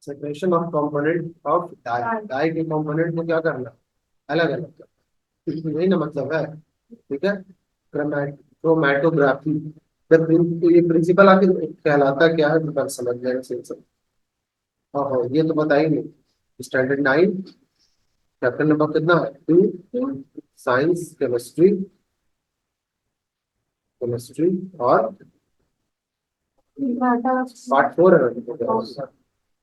Separation of component of dye, dye के component को क्या करना, अलग अलग करना, यही ना मतलब है। ठीक है, क्रोमैटोग्राफी। ये प्रिंसिपल आखिर कहलाता क्या है, तो कल समझ जाएगा सही से। हाँ, ये तो बता ही नहीं। स्टैंडर्ड 9, चैप्टर नंबर कितना है, 2, साइंस केमिस्ट्री, केमिस्ट्री और पार्ट 4 है,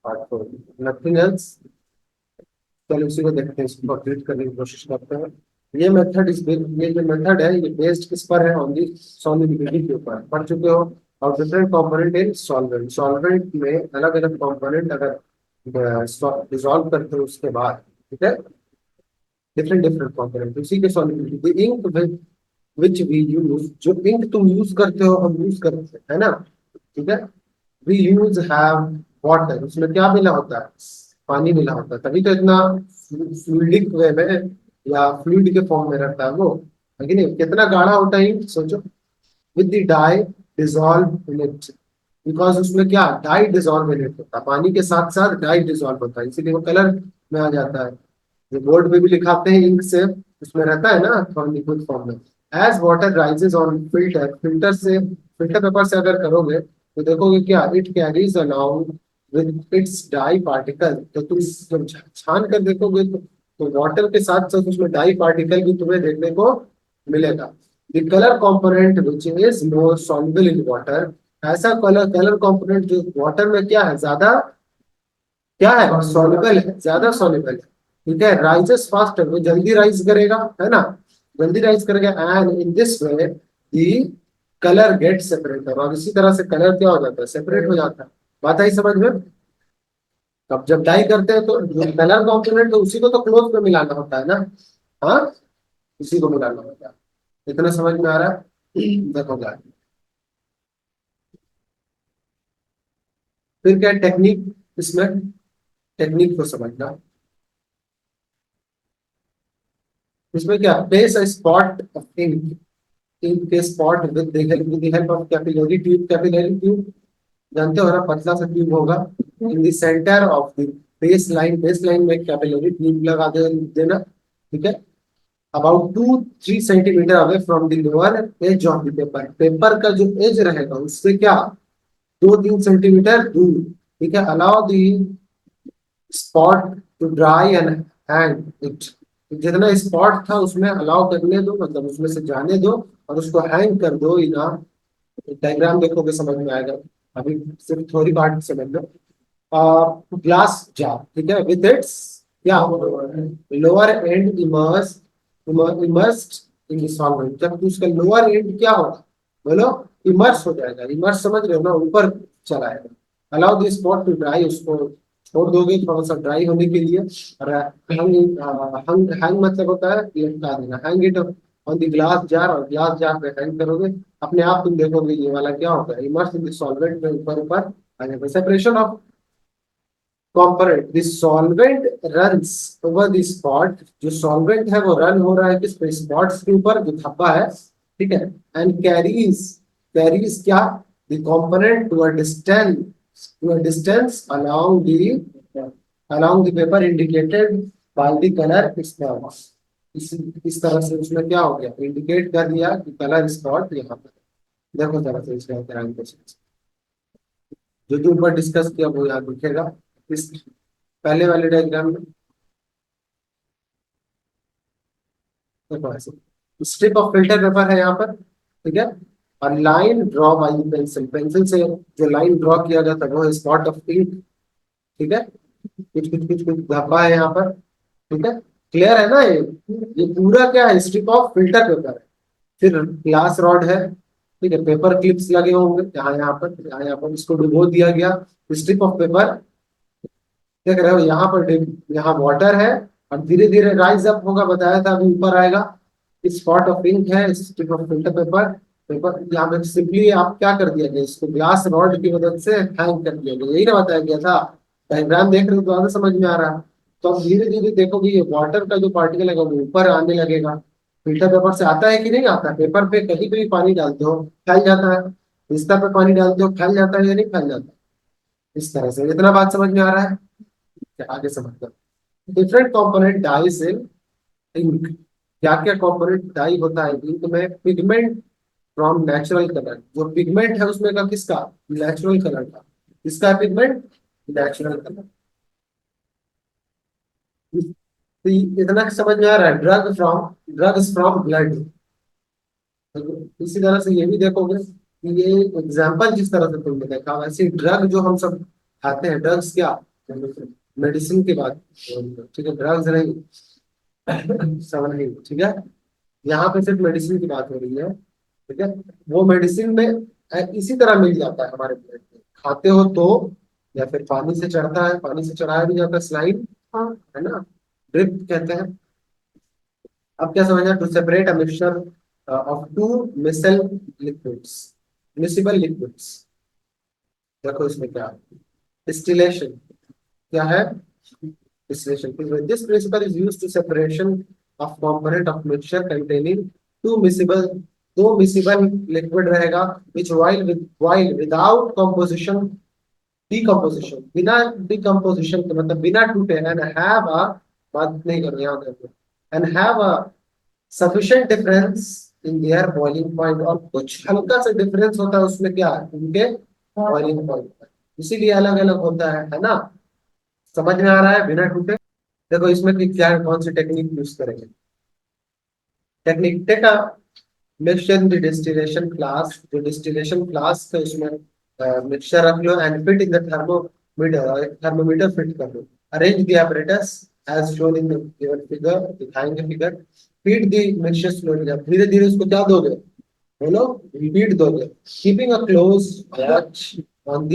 पार्ट 4, नथिंग एल्स। चलो उसी को देखते हैं, इसको कंप्लीट करने की कोशिश करते हैं। ये मेथड ये जो मेथड है ये बेस्ड किस पर है, ऑन दी सॉल्युबिलिटी के ऊपर पढ़ चुके हो। और different component in solvent, solvent में अलग अलग कंपोनेंट अगर डिसॉल्व करते हो उसके बाद, ठीक है, डिफरेंट डिफरेंट कंपोनेंट उसी के solubility. Ink which we use, जो इंक तुम यूज करते हो हम यूज करते हैं, है ना। ठीक है, वी यूज हैव वाटर, उसमें क्या मिला होता है, पानी मिला होता है, तभी तो इतना फ्लूइडिक वे में या फ्लूइड के फॉर्म में रहता है वो, है कि नहीं। कितना गाढ़ा होता है ink, सोचो। With the dye dissolve in it, because उसमें क्या डाई डिसॉल्व इन इट होता है, पानी के साथ साथ डाई डिसॉल्व होता है, इसीलिए वो कलर में आ जाता है। जो बोर्ड पे भी लिखाते हैं इंक से, उसमें रहता है ना थोड़ा लिक्विड फॉर्म में। As water rises on filter, filter से, फिल्टर पेपर से अगर करोगे तो देखोगे क्या, it carries along with its dye particle. तो तुम जब छान कर देखोगे तो वाटर के साथ साथ उसमें डाई पार्टिकल भी तुम्हें देखने को मिलेगा। The colour component which is more soluble in water, ऐसा कलर कलर कॉम्पोनेंट जो वाटर में क्या है, ज्यादा क्या है, सॉल्युबल है, ज्यादा सॉल्युबल है। ठीक है, राइजेस फास्टर, वो जल्दी राइज करेगा, है ना, जल्दी राइज करेगा। And in this way the colour get separated, और इसी तरह से कलर क्या हो जाता है, सेपरेट हो जाता है। बात आई समझ में। अब जब डाई करते हैं तो कलर कॉम्पोनेंट तो उसी को तो क्लोथ में मिलाना होता है ना, हाँ, उसी को मिलाना होता है। इतना समझ में आ रहा है। देखो क्या फिर क्या टेक्निक, इसमें टेक्निक को समझना। इसमें क्या, place a spot of ink, ink के spot with the help of capillary tube, capillary tube जानते हो ना, पतला सा ट्यूब होगा। In the center of the base line में कैपिलरी ट्यूब लगा देना। ठीक है, about 2-3 centimetre away from the lower edge of the paper, paper का जो एज रहेगा उससे क्या 2-3 सेंटीमीटर दूर। ठीक है, allow the spot to dry and hang it, जितना स्पॉट था उसमें अलाउ करने दो, मतलब उसमें से जाने दो और उसको हैंग कर दो। इना डायग्राम देखोगे समझ में आएगा, अभी सिर्फ थोड़ी पार्ट समझ लो। ग्लास जार, ठीक है, विद इट्स क्या, lower and immersed in solvent, जब उसका लोअर एंड क्या होगा, बोलो, इमर्स हो जाएगा। इमर्स समझ रहे हो ना, ऊपर चला आएगा। Allow this spot to dry, उसको छोड़ दोगे थोड़ा सा ड्राई होने के लिए। और हैंग मतलब होता है लटका देना, hang it on the glass jar, और ग्लास जार पे हैंग करोगे, अपने आप तुम देखोगे ये वाला क्या होगा, इमर्स इन द सॉल्वेंट में ऊपर ऊपर आ जाएगा। Separation of component, this solvent runs over the spot, जो सॉल्वेंट है वो रन हो रहा है किस पे, स्पॉट्स के ऊपर जो धब्बा है। ठीक है, एंड कैरीज, कैरीज क्या, the component to a distance along the paper indicated by the colour spot. इस तरह से उसमें क्या हो गया, इंडिकेट कर दिया कि कलर स्पॉट यहाँ पर। देखो जरा से इसका ध्यान से, जो जो ऊपर डिस्कस किया वो यहाँ दिखेगा इस पहले वाले डायग्राम में। देखो ऐसे स्ट्रिप ऑफ फिल्टर पेपर है यहाँ पर, ठीक है, और line draw by pencil, pencil से जो लाइन ड्रॉ किया जाता है वो स्पॉट ऑफ इंक। ठीक है, कुछ धब्बा है यहाँ पर। ठीक है, क्लियर है ना ये पूरा क्या है, स्ट्रिप ऑफ फिल्टर पेपर है। फिर ग्लास रॉड है, ठीक है, पेपर क्लिप्स लगे होंगे यहाँ यहाँ पर, यहाँ पर इसको डुबो दिया गया। स्ट्रिप ऑफ पेपर देख रहे हो यहाँ पर, यहाँ वाटर है और धीरे धीरे राइज अप होगा, बताया था अभी ऊपर आएगा। स्पॉट ऑफ इंक है, strip of filter paper, paper यहाँ पे सिंपली आप क्या कर दिया गया, इसको ग्लास रॉड की मदद से हैंग कर दिया गया, यही ना बताया गया था। डायग्राम देख रहे हो तो आगे समझ में आ रहा है। तो अब धीरे धीरे देखोगे ये वाटर का जो पार्टिकल है वो ऊपर आने लगेगा। फिल्टर पेपर से आता है कि नहीं आता, पेपर पे कहीं पे भी पानी डालते हो फैल जाता है, बिस्तर पे पानी डालते हो फैल जाता है या नहीं फैल जाता, इस तरह से। इतना बात समझ में आ रहा है। आगे समझते हैं। Different component dyes in ink. क्या क्या कंपोनेंट डाई होता है इंक में? पिगमेंट फ्रॉम नेचुरल कलर, जो पिगमेंट है उसमें का किसका? नेचुरल कलर का। किसका पिगमेंट? Natural colour. तो इतना समझ में आ रहा है? Drugs from blood. इसी तरह से ये भी देखोगे कि ये एग्जाम्पल जिस तरह से तुमने देखा, वैसे ड्रग जो हम सब खाते हैं, ड्रग्स क्या? मेडिसिन की बात, ठीक है, ड्रग्स नहीं, सब नहीं, ठीक है। यहाँ पे सिर्फ मेडिसिन की बात हो रही है, ठीक है। वो मेडिसिन में इसी तरह मिल जाता है हमारे पेट में, खाते हो तो, या फिर पानी से चढ़ता है, पानी से चढ़ाया भी जाता है, स्लाइन, हाँ, है ना, ड्रिप कहते हैं। अब क्या समझना? To separate a mixture of two miscible liquids, miscible liquids. देखो इसमें क्या है, डिस्टिलेशन क्या है? Distillation. This principle is used to separation of component of mixture containing two miscible, दो miscible liquid रहेगा, which while without composition, decomposition, बिना decomposition के मतलब बिना टूटे, and have a, बात नहीं करनी याद रखो, and have a sufficient difference in their boiling point, और कुछ हल्का सा difference होता है उसमें, क्या उनके boiling point, इसीलिए अलग अलग होता है ना। समझ में आ रहा है? बिना टूटे। देखो इसमें कि क्या कौन सी टेक्निक यूज करेंगे। Technique take a mixture in the distillation flask, जो डिस्टिलेशन फ्लास्क है उसमें मिक्सचर रख लो, and fit in the thermometer, thermometer fit कर लो। Arrange the apparatus as shown in the given figure, दिखाएंगे figure. Feed the mixture slowly, धीरे धीरे उसको क्या दोगे? बोलो, फीड दोगे। Keeping a close watch on the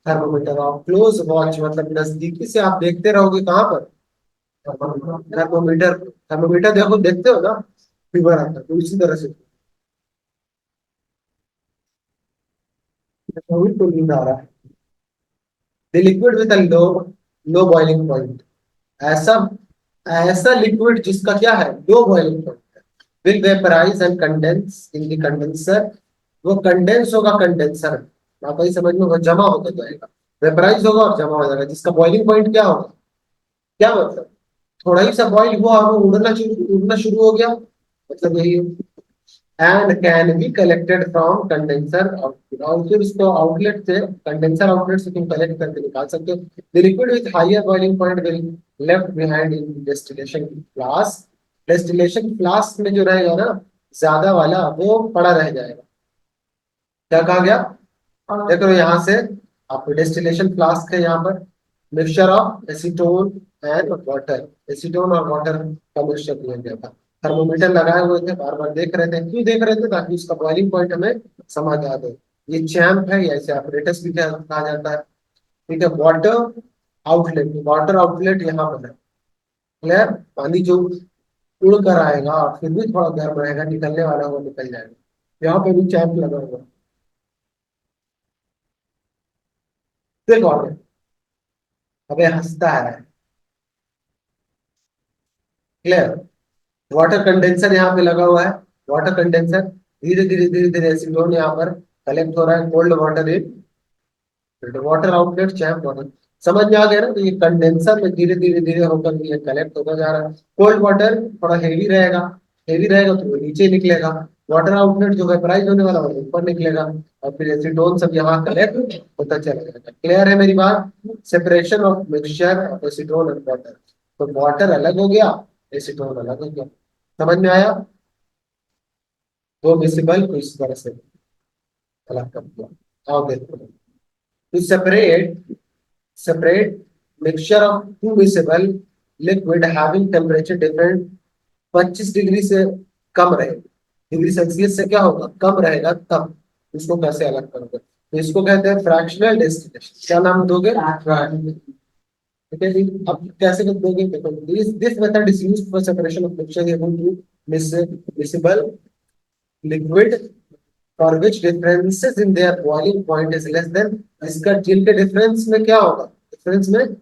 thermometer, और क्लोज वॉच मतलब नजदीकी से आप देखते रहोगे, कहाँ पर? थर्मोमीटर। थर्मोमीटर देखो, देखते हो ना, फीवर आता है, तो इसी तरह से कोविड तो नींद आ रहा है। The liquid with low low boiling point, ऐसा ऐसा लिक्विड जिसका क्या है? Low boiling point, will vaporise and condense in the condenser, वो कंडेंस होगा कंडेंसर, आप ही समझ में, वो जमा होता जाएगा, वेपराइज होगा और जमा हो जाएगा। जिसका बॉइलिंग पॉइंट क्या होगा? क्या मतलब? थोड़ा ही सा बॉइल हुआ और वो उड़ना शुरू हो गया, मतलब यही है। And can be collected from condenser outlet, और फिर उसको आउटलेट से, कंडेंसर आउटलेट से तुम कलेक्ट करके निकाल सकते हो। The liquid with higher boiling point will left behind in distillation flask, distillation flask में जो रहेगा ना, ज्यादा वाला, वो पड़ा रह जाएगा। क्या कहा गया? देखो यहाँ से आपको डिस्टिलेशन फ्लास्क है, यहाँ पर mixture of acetone and water, acetone और वाटर का मिक्सचर दिया गया था। थर्मोमीटर लगाए हुए थे, बार बार देख रहे थे, क्यों देख रहे थे? ताकि उसका बॉइलिंग पॉइंट हमें समझ आ जाए। ये चैम्प है, या इसे ऑपरेटस भी कहा जाता है, ठीक है। वाटर आउटलेट यहाँ पर है, क्लियर। पानी जो उड़ कर आएगा और फिर भी थोड़ा गर्म रहेगा, निकलने वाला वो निकल जाएगा। यहाँ पे भी चैम्प लगा हुआ है, देखो आगे। अबे हंसता है, क्लियर। वाटर कंडेंसर यहाँ पे लगा हुआ है, वाटर कंडेंसर, धीरे धीरे एसिडोन यहाँ पर कलेक्ट हो रहा है, cold water in water outlet champ water. समझ में आ गया ना? तो ये कंडेंसर में धीरे धीरे धीरे होकर ये कलेक्ट होता जा रहा है। कोल्ड वाटर थोड़ा हेवी रहेगा तो वो नीचे निकलेगा, वाटर आउटलेट जो वेपराइज होने वाला वो ऊपर निकलेगा, और फिर एसिडोन सब यहाँ कलेक्ट होता चला जाएगा। क्लियर है मेरी बात? Separation of mixture of acetone and water, तो वाटर अलग हो गया, एसीटोन अलग हो गया। समझ में आया? दो मिसिबल को इस तरह से अलग कर दिया। आओ देखो, to separate mixture of two miscible liquid having temperature different 25 degree से कम रहे, डिग्री सेल्सियस से क्या होगा? कम रहेगा, तब इसको कैसे अलग करोगे? तो इसको कहते हैं फ्रैक्शनल डिस्टिलेशन। क्या नाम दोगे? ठीक है जी। अब कैसे कर दोगे? देखो, this method is used for separation of mixture able to miscible liquid for which differences in their boiling point is less than, इसका जिनके डिफरेंस में क्या होगा? डिफरेंस में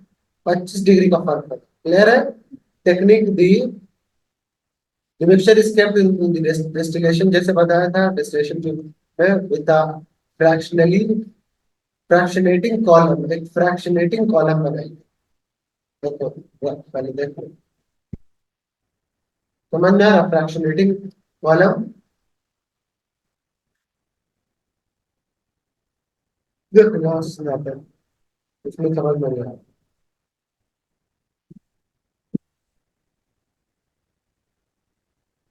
25 डिग्री का फर्क होगा। क्लियर है? Technique the, the mixture is kept in the distillation, जैसे बताया था, distillation जो है with a fractionally fractionating column, एक fractionating column बनाएंगे, देखो पहले देखो, समझ में आ रहा फ्रैक्शनेटिंग कॉलम? देखो यहाँ से आता है, इसमें समझ में नहीं आ रहा।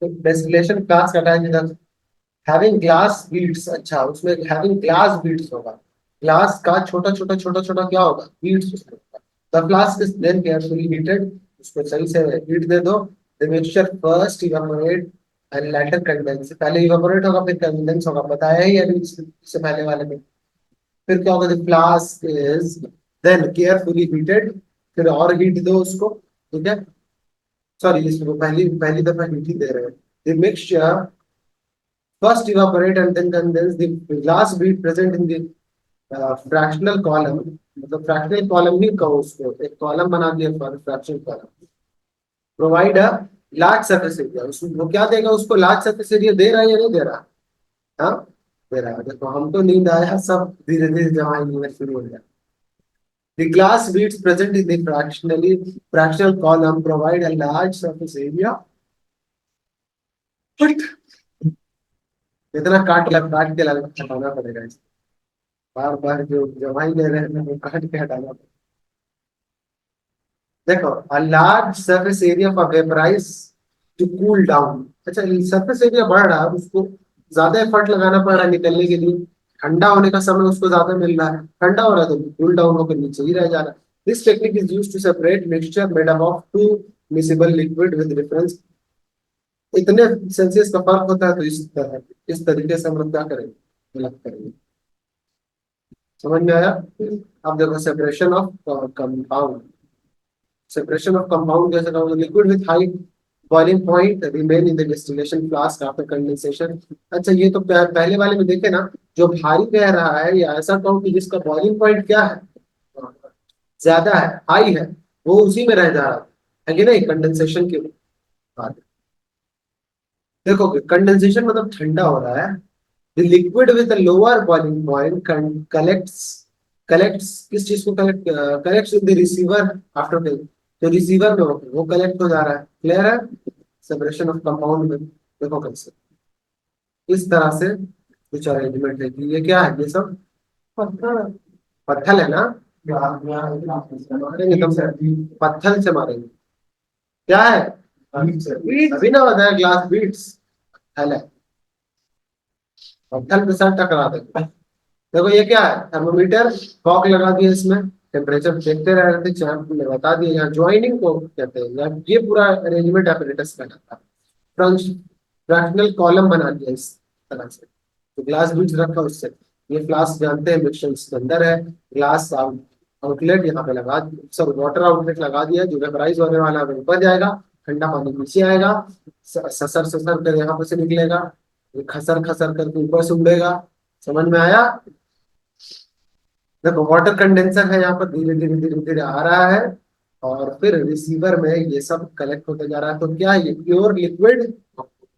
तो डेस्टिलेशन क्लास का टाइम हैविंग ग्लास बीड्स, अच्छा उसमें हैविंग ग्लास बीड्स होगा। ग्लास का छोटा छोटा छोटा छोटा क्या होगा, बीड्स उसमें होगा। The flask is then carefully heated, उसको सही से हीट दे दो। The mixture first evaporate and later condense, पहले इवेपोरेट होगा फिर कंडेंस होगा, बताया ही अभी इससे पहले वाले में। फिर क्या होगा, the flask is then carefully heated, फिर और हीट दो उसको, ठीक है। सॉरी, इसको पहली पहली दफा हीट ही दे रहे हैं। The mixture first evaporate and then condense the glass bead present in the fractional column, मतलब fractional column नहीं कहो उसको, एक कॉलम बना दिया fractional column. Provide a large surface area, उसको वो क्या देगा, उसको लार्ज सरफेस एरिया दे रहा है या नहीं दे रहा? हाँ दे रहा है। देखो हम तो नींद आया, सब धीरे धीरे जमा होना शुरू हो गया। The glass beads present in the fractional column provide a large surface area, but इतना काट के हटाना पड़ेगा इसको। बार बार जो जमाई ले रहे हैं वो काट के हटाना पड़ेगा। देखो, a large surface area for vaporize to cool down, अच्छा सरफेस एरिया बढ़ रहा है, उसको ज्यादा एफर्ट लगाना पड़ रहा है निकलने के लिए। ठंडा होने का समय उसको ज्यादा मिल रहा है, ठंडा हो रहा है तो कूल डाउन होकर नीचे ही रह जा रहा है। This technique is used to separate mixture made up of two miscible liquid with reference, इतने सेल्सियस का फर्क होता है, तो इस तरीके से हम लोग क्या करेंगे, अलग करेंगे। समझ में आया? अब देखो separation of compound, separation of compound जैसे कहोगे, liquid with high boiling point remain in the distillation flask after condensation। अच्छा ये तो पहले वाले में देखे ना, जो भारी कह रहा है या ऐसा कहूँ कि जिसका बॉइलिंग पॉइंट क्या है, ज्यादा है, हाई है, वो उसी में रह जा रहा है कि नहीं कंडेंसेशन के बाद। देखो कंडेंसेशन मतलब ठंडा हो रहा है। The liquid with lower boiling point collects, collects किस चीज को collect, collects in the receiver after, तो रिसीवर में वो कलेक्ट हो जा रहा है। क्लियर है? सेपरेशन ऑफ कंपाउंड में देखो कैसे, इस तरह से कुछ अरेंजमेंट है कि ये क्या है, ये सब पत्थर, पत्थर है ना, मारेंगे तुम, पत्थर से मारेंगे। क्या है? अभी ना बताया ग्लास बीट्स, पत्थर है, पत्थर के साथ टकरा देंगे। देखो ये क्या है, थर्मोमीटर, फॉग लगा दिया इसमें, टेम्परेचर देखते रह रहे थे, चांद ने बता दिया। यहाँ ज्वाइनिंग को कहते हैं, या ये पूरा अरेंजमेंट apparatus का कहता है। फ्रैक्शनल कॉलम बना दिया इस तरह से, तो ग्लास बीड्स रखा उससे। ये फ्लास्क जानते हैं मिक्सचर इसके अंदर है, ग्लास आउटलेट यहाँ पे लगा, सर वाटर आउटलेट लगा दिया, जो वेपराइज होने वाला है वो ऊपर जाएगा, ठंडा पानी नीचे आएगा, ससर ससर कर यहाँ पे से निकलेगा, ये खसर खसर करके ऊपर से उड़ेगा। समझ में आया? देखो वाटर कंडेंसर है यहाँ पर, धीरे धीरे धीरे धीरे आ रहा है, और फिर रिसीवर में ये सब कलेक्ट होते जा रहा है। तो क्या है, ये प्योर लिक्विड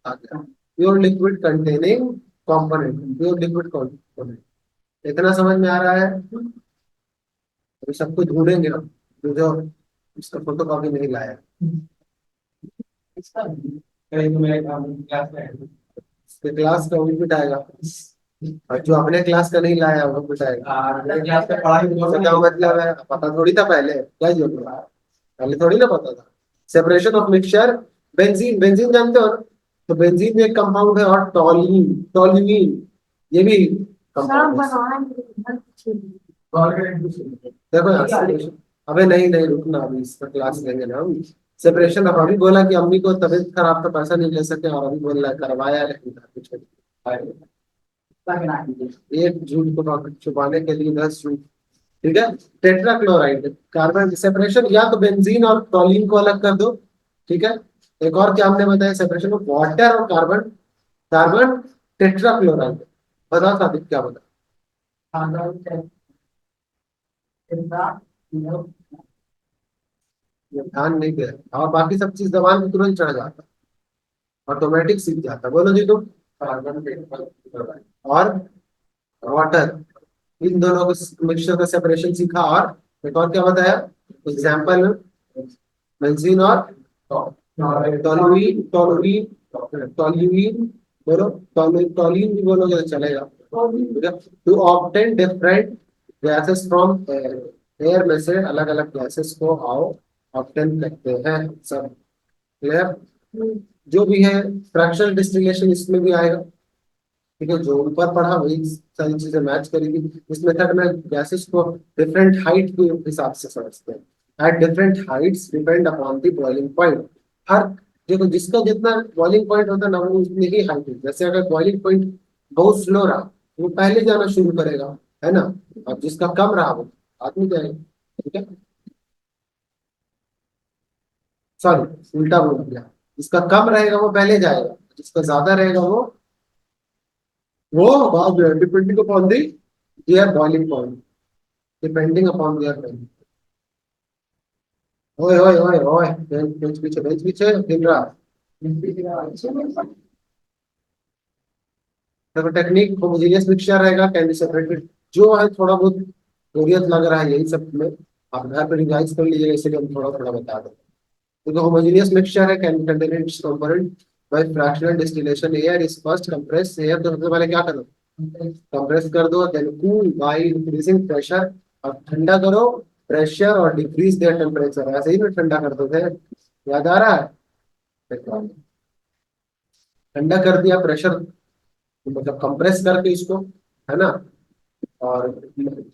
आ गया, pure liquid containing component, pure liquid component. इतना समझ में आ रहा है? अभी सबको ढूंढेंगे हम, जो जो इसका फोटो कॉपी नहीं लाया, इसके क्लास का भी बिठाएगा, और जो अपने क्लास का नहीं लाया वो बिठाएगा। क्लास का पढ़ाई क्या मतलब है, पता थोड़ी था पहले, क्या जो पहले थोड़ी ना पता था। Separation of mixture, benzene, benzene जानते हो ना? तो बेंजीन में एक कंपाउंड है, और टॉल्यूइन, टॉल्यूइन ये भी कंपाउंड है। देखो यार separation- अबे नहीं नहीं रुकना, अभी इसका क्लास लेंगे ना हम। सेपरेशन, अब अभी बोला कि अम्मी को तबीयत खराब था पैसा नहीं ले सके, और अभी बोल रहा है करवाया लेकिन कुछ एक झूठ को छुपाने के लिए 10 झूठ। ठीक है। टेट्राक्लोराइड कार्बन सेपरेशन, या तो बेंजीन और टॉलिन को अलग कर दो, ठीक है। एक और क्या हमने बताया, सेपरेशन ऑफ वाटर और कार्बन, कार्बन टेट्राक्लोराइड। बता साबित क्या बता, ये ध्यान नहीं दे, और बाकी सब चीज जबान पे तुरंत चढ़ जाता, ऑटोमेटिक सीख जाता। बोलो जी तुम, कार्बन और वाटर, इन दोनों को मिक्सचर का सेपरेशन सीखा, और एक और क्या बताया एग्जाम्पल, बेंजीन और टोलुइन टोलुइन टोलुइन बोलो, टोलुइन भी बोलोगे तो चलेगा, ठीक है। To obtain different gases from air, air में से अलग अलग गैसेस को आओ ऑब्टेन करते हैं सब, क्लियर। जो भी है फ्रैक्शनल डिस्टिलेशन इसमें भी आएगा, ठीक है। जो ऊपर पढ़ा वही सारी चीजें मैच करेगी। इस मेथड में गैसेस को डिफरेंट हाइट के हिसाब से समझते हैं। At different heights depend upon the boiling point. हर, देखो जिसका जितना बॉइलिंग पॉइंट होता है ना वो उतनी ही हाइट है। जैसे अगर बॉइलिंग पॉइंट बहुत स्लो रहा तो वो पहले जाना शुरू करेगा, है ना। और जिसका कम रहा वो आदमी जाएगा, ठीक है। सॉरी उल्टा बोल दिया, जिसका कम रहेगा वो पहले जाएगा, जिसका ज्यादा रहेगा वो बाद में, depending upon the there boiling point, depending upon their boiling. ओए ओए ओए ओए, बेंच पीछे गिर रहा। देखो टेक्निक होमोजेनियस मिक्सचर रहेगा, कैन बी सेपरेटेड। जो है थोड़ा बहुत बोरियत लग रहा है यही सब में, आप घर पे रिवाइज कर लीजिएगा, इसलिए हम थोड़ा थोड़ा बता दें। तो होमोजेनियस मिक्सचर है, can contain its component by fractional distillation. Air is first compress, air तो सबसे पहले क्या करो, कंप्रेस कर दो, then cool by increasing pressure. अब ठंडा करो प्रेशर और डिक्रीज देयर टेम्परेचर, ऐसे ही में ठंडा करते थे, याद आ रहा है। ठंडा कर दिया प्रेशर, मतलब कंप्रेस करके इसको, है ना। और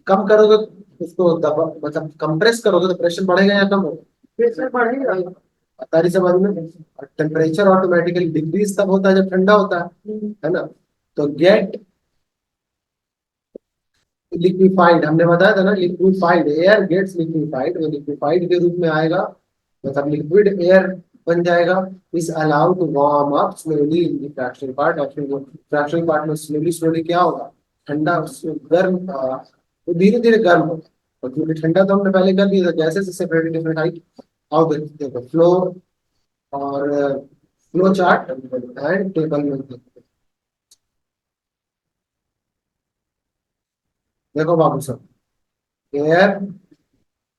कम करोगे उसको दबा, मतलब कंप्रेस करोगे तो प्रेशर बढ़ेगा या कम होगा, प्रेशर बढ़ेगा, तारी समझ में। टेम्परेचर ऑटोमेटिकली डिक्रीज तब होता है जब ठंडा होता है ना। तो गेट लिक्विफाइड, हमने बताया था ना, लिक्विफाइड एयर गेट्स लिक्विफाइड, वो लिक्विफाइड के रूप में आएगा, मतलब लिक्विड एयर बन जाएगा। Is allowed to warm up slowly in the fractional part, और फिर वो फ्रैक्शनल पार्ट में स्लोली स्लोली क्या होगा, ठंडा गर्म, वो धीरे धीरे गर्म होगा। और क्योंकि ठंडा तो हमने पहले कर दिया था, जैसे से सेपरेट डिफरेंट हाइट। आओ देखो फ्लो और फ्लो चार्ट एंड टेबल में देखो बाबू साहब, एयर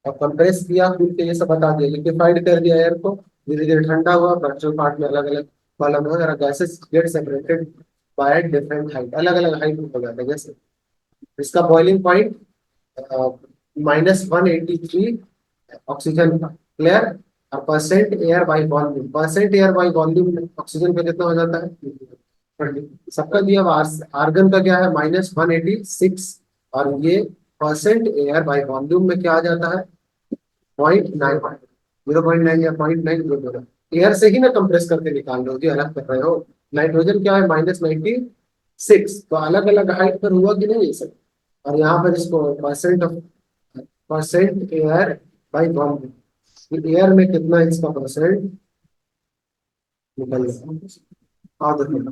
और कंप्रेस किया, कूल के ये सब बता दिया, लिक्विफाइड कर दिया एयर को, धीरे धीरे ठंडा हुआ, फ्रैक्चरल पार्ट में अलग अलग कॉलम वगैरह gases get separated by different height, अलग अलग हाइट हो जाता है। जैसे इसका बॉइलिंग पॉइंट -183 ऑक्सीजन का, क्लियर। और percent air by volume, percent air by volume oxygen का कितना हो जाता है, 20। सबका दिया हुआ आर्गन का क्या है, -186, और ये परसेंट एयर बाई वॉल्यूम में क्या आ जाता है, 0.9, 0.9 या 0.9 जो बोला। एयर से ही ना कंप्रेस करके निकाल रहे हो, जो अलग कर रहे हो। नाइट्रोजन क्या है, -96, तो अलग अलग हाइट पर हुआ कि नहीं ये सब। और यहाँ पर इसको percent air by volume, air में कितना इसका परसेंट निकल गया। और देखो,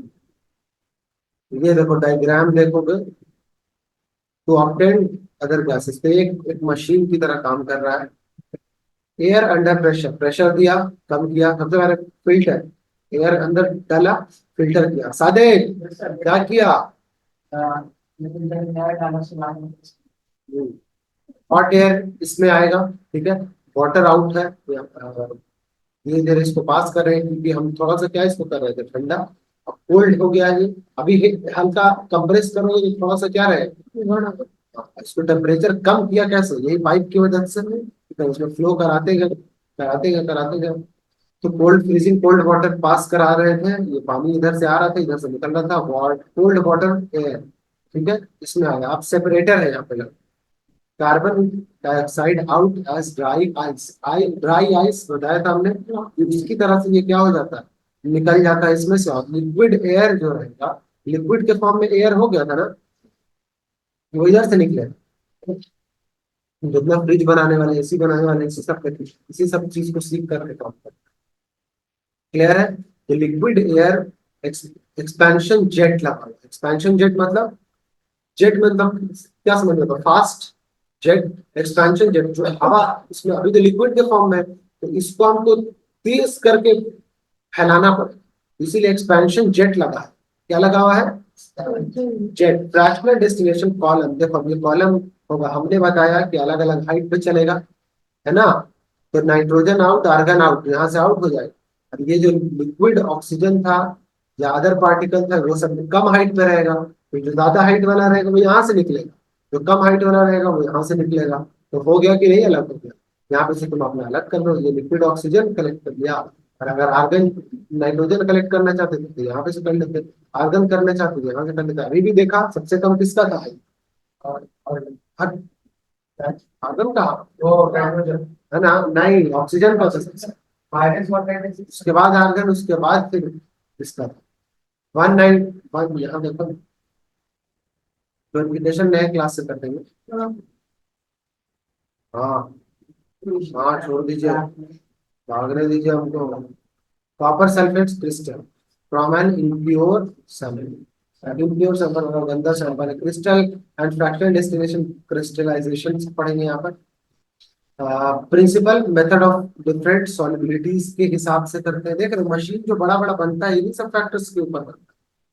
ये देखो डायग्राम देखोगे तो ऑप्टेन अदर गैसेस पे एक मशीन की तरह काम कर रहा है। एयर अंडर प्रेशर, प्रेशर दिया, कम किया, सबसे पहले फिल्टर, एयर अंदर डाला, फिल्टर किया, सादे क्या किया, हॉट एयर इसमें आएगा, ठीक है। वाटर आउट है, धीरे धीरे इसको पास कर रहे हैं, क्योंकि हम थोड़ा सा क्या इसको कर रहे थे ठंडा, अब कोल्ड हो गया है ये। अभी हल्का कंप्रेस करोगे तो थोड़ा सा क्या रहे, इसको टेम्परेचर कम किया कैसे, यही पाइप की वजह से, तो उसमें फ्लो कराते गए कराते गए कराते गए, तो कोल्ड फ्रीजिंग कोल्ड वाटर पास करा रहे थे, ये पानी इधर से आ रहा था इधर से निकल रहा था, कोल्ड वाटर एयर, ठीक है। इसमें आया, अब सेपरेटर है यहाँ पे, carbon dioxide out as dry ice, dry ice बताया था हमने, इसकी तरह से ये क्या हो जाता है, निकल जाता है इसमें से। और लिक्विड एयर जो रहेगा, लिक्विड के फॉर्म में एयर हो गया था ना, वो इधर से निकले, जितना फ्रिज बनाने वाले एसी बनाने वाले इसी सब चीज को सीख करके काम करते, क्लियर है। तो लिक्विड एयर एक्सपेंशन जेट लगा, एक्सपेंशन जेट मतलब, जेट मतलब क्या समझ लो, फास्ट जेट, एक्सपेंशन जेट जो हवा, इसमें अभी तो लिक्विड के फॉर्म में है, तो इसको हमको तेज करके फैलाना पड़े, इसीलिए एक्सपेंशन जेट लगा है। क्या लगा हुआ है, जेट। फ्रैक्शनल डेस्टिनेशन कॉलम, देखो अब ये कॉलम होगा, हमने बताया कि अलग अलग हाइट पे चलेगा, है ना। तो नाइट्रोजन आउट, आर्गन आउट, यहाँ से आउट हो जाएगा। अब ये जो लिक्विड ऑक्सीजन था या अदर पार्टिकल था वो सब कम हाइट पे रहेगा, तो जो ज्यादा हाइट वाला रहेगा वो यहाँ से निकलेगा, जो कम हाइट वाला रहेगा वो यहाँ से निकलेगा। तो हो गया कि नहीं, अलग हो गया। यहाँ पे से तुम अपना अलग कर लो, ये लिक्विड ऑक्सीजन कलेक्ट कर लिया, और अगर आर्गन नाइट्रोजन कलेक्ट करना चाहते थे तो यहाँ पे से कर लेते, आर्गन करना चाहते थे यहाँ से कर लेते। अभी भी देखा सबसे कम किसका था, और आर्गन का, वो नाइट्रोजन है ना, नहीं ऑक्सीजन का उसके बाद आर्गन, उसके बाद फिर इसका 191 यहाँ देखो, तो इन्विटेशन नए क्लास से कर देंगे। हाँ हाँ, छोड़ दीजिए, भागने दीजिए हमको। Copper sulphate crystal from an impure sample, impure sample और गंदा सैंपल है। Crystal and fractional destination crystallisation पढ़ेंगे यहाँ पर। Principle method of different solubilities के हिसाब से करते हैं। देख रहे हो मशीन जो बड़ा बड़ा बनता है इन्हीं सब फैक्टर्स के ऊपर बनता है।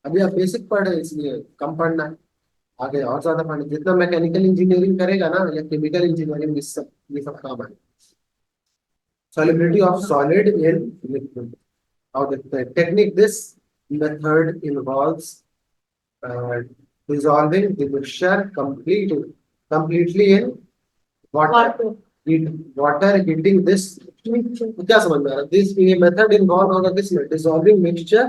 अभी आप बेसिक पढ़ रहे हैं इसलिए कम पढ़ना है, आगे और ज्यादा पढ़ना। जितना मैकेनिकल इंजीनियरिंग करेगा ना या केमिकल इंजीनियरिंग, इस सब ये सब काम है। Solubility of solid in liquid, और देखते हैं technique. This method involves dissolving the mixture completely in water, water heating this, तो क्या समझ में आ रहा है? दिस ये मेथड इन्वॉल्व होगा किसमें, dissolving mixture,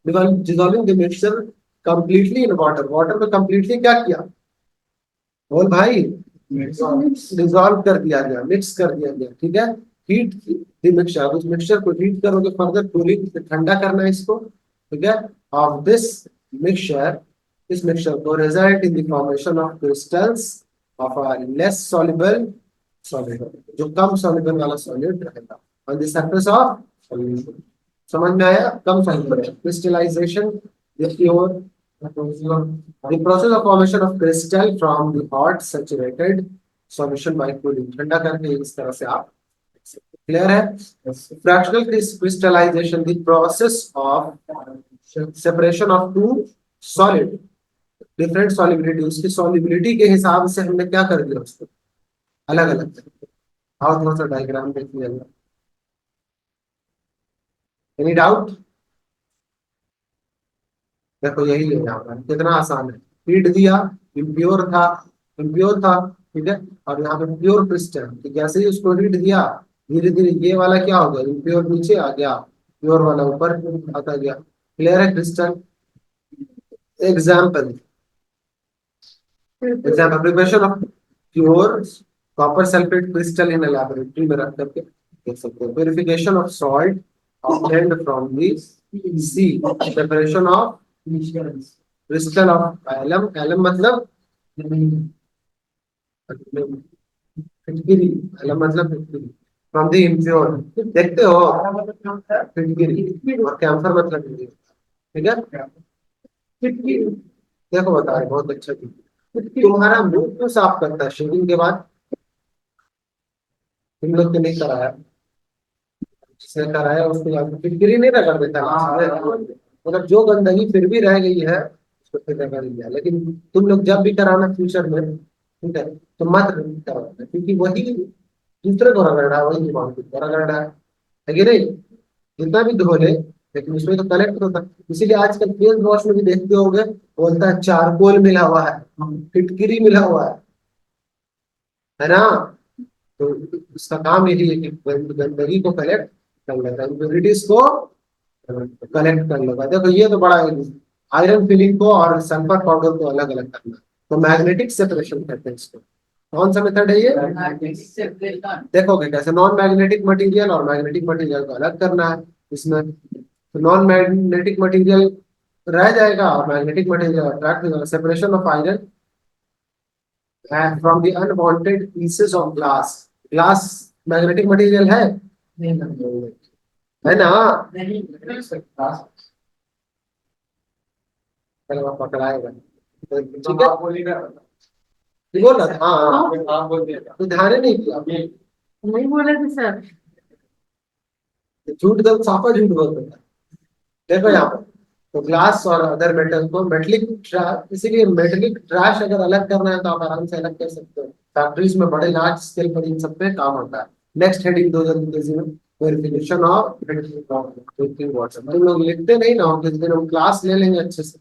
dissolving the mixture completely in water. Water में कंप्लीटली क्या किया, बोल भाई, डिसॉल्व कर दिया गया, मिक्स कर दिया गया, ठीक है। हीट द मिक्सचर, उस मिक्सचर को हीट करोगे, फर्दर कूलिंग, ठंडा करना है इसको, ठीक है। ऑफ दिस मिक्सचर, इस मिक्सचर को result in the formation of crystals of a less soluble solid, जो कम सॉल्युबल वाला सॉलिड रहेगा on the surface of solution. समझ में आया, कम soluble crystallization, the pure, the process of formation of crystal from the hot saturated solution by cooling, ठंडा करके इस तरह से आप, क्लियर है। Fractional crystallisation, the process of separation of two solid different solubility, उसकी सॉलिबिलिटी के हिसाब से हमने क्या कर दिया, उसको अलग अलग। और थोड़ा सा डायग्राम देख लिया, एनी डाउट? देखो यही है यहाँ पर, कितना आसान है। फीड दिया, इम्प्योर था, इम्प्योर था, ठीक है, और यहाँ पे प्योर क्रिस्टल, तो जैसे ही उसको रीड दिया, धीरे धीरे ये वाला क्या हो गया, इम्प्योर नीचे आ गया, प्योर वाला ऊपर आता गया। क्लियर है crystal? Example, example preparation of pure copper sulphate crystal in laboratory में रख करके देख सकते हो। Purification of salt obtained from the sea, preparation of crystal of alum, alum मतलब फिटकिरी, एलम मतलब फिटकिरी, फ्रॉम द इम्प्योर, देखते हो फिटकिरी, और कैंफर मतलब फिटकिरी, ठीक है। फिटकिरी देखो बता रहे, बहुत अच्छा चीज। तुम्हारा मुंह क्यों साफ करता है शेविंग के बाद? तुम लोग तो नहीं कराया, जिसने कराया उसको यहाँ पे फिटकिरी नहीं रगड़ देता मतलब जो गंदगी फिर भी रह गई है उसको फिर रगड़ लिया। लेकिन तुम लोग जब भी कराना फ्यूचर में, ठीक है, तो मत कराना, क्योंकि वही दूसरे को रगड़ रहा है, वही जुबान को रगड़ रहा है कि नहीं? जितना भी धो ले लेकिन उसमें तो कलेक्ट होता है। इसीलिए आजकल फेस वॉश में भी देखते होंगे, बोलता है चारकोल मिला हुआ है, फिटकिरी मिला हुआ है ना। तो उसका काम यही है कि गंदगी को कलेक्ट कर लेता है, इम्प्योरिटीज को कलेक्ट कर लेगा। देखो ये तो बड़ा, आयरन फिलिंग को और सल्फर पाउडर को अलग अलग करना, तो मैग्नेटिक सेपरेशन कहते हैं इसको। कौन सा मेथड है ये? देखोगे कैसे, नॉन मैग्नेटिक मटेरियल और मैग्नेटिक मटेरियल को अलग करना है इसमें। तो नॉन मैग्नेटिक मटेरियल रह जाएगा और मैग्नेटिक मटेरियल अट्रैक्ट हो जाएगा। Separation of iron from the unwanted pieces of glass, glass magnetic material है, है ना? चलो आप पकड़ाएगा, तो ठीक है, बोला था, हाँ तो ध्यान ही नहीं किया, नहीं बोले थे सर, झूठ दो, साफा झूठ बोलते हैं। देखो यहाँ पर, तो ग्लास और अदर मेटल को मेटलिक, इसीलिए मेटलिक ट्रैश अगर अलग करना है तो आप आराम से अलग कर सकते हो। फैक्ट्रीज में बड़े लार्ज स्केल पर इन सब पे काम होता है। नेक्स्ट हेडिंग दो जल्दी तेजी में, वेरिफिकेशन ऑफ ड्रिंकिंग वाटर। तुम लोग लिखते नहीं ना हो, किस दिन हम क्लास ले लेंगे अच्छे से।